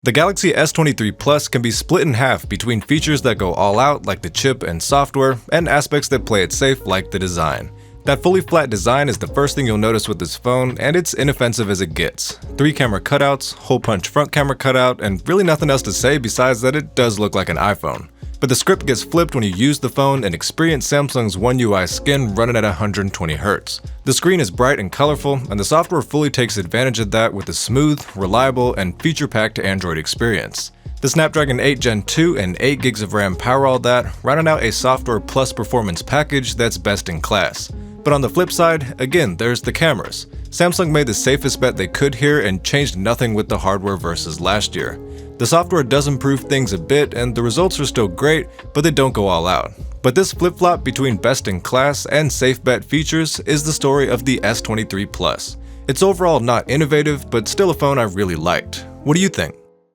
The Galaxy S23 Plus can be split in half between features that go all out like the chip and software, and aspects that play it safe like the design. That fully flat design is the first thing you'll notice with this phone, and it's inoffensive as it gets. 3 camera cutouts, hole punch front camera cutout, and really nothing else to say besides that it does look like an iPhone. But the script gets flipped when you use the phone and experience Samsung's One UI skin running at 120Hz. The screen is bright and colorful, and the software fully takes advantage of that with a smooth, reliable, and feature-packed Android experience. The Snapdragon 8 Gen 2 and 8GB of RAM power all that, rounding out a software plus performance package that's best in class. But on the flip side, again, there's the cameras. Samsung made the safest bet they could here and changed nothing with the hardware versus last year. The software does improve things a bit, and the results are still great, but they don't go all out. But this flip-flop between best-in-class and safe bet features is the story of the S23 Plus. It's overall not innovative, but still a phone I really liked. What do you think?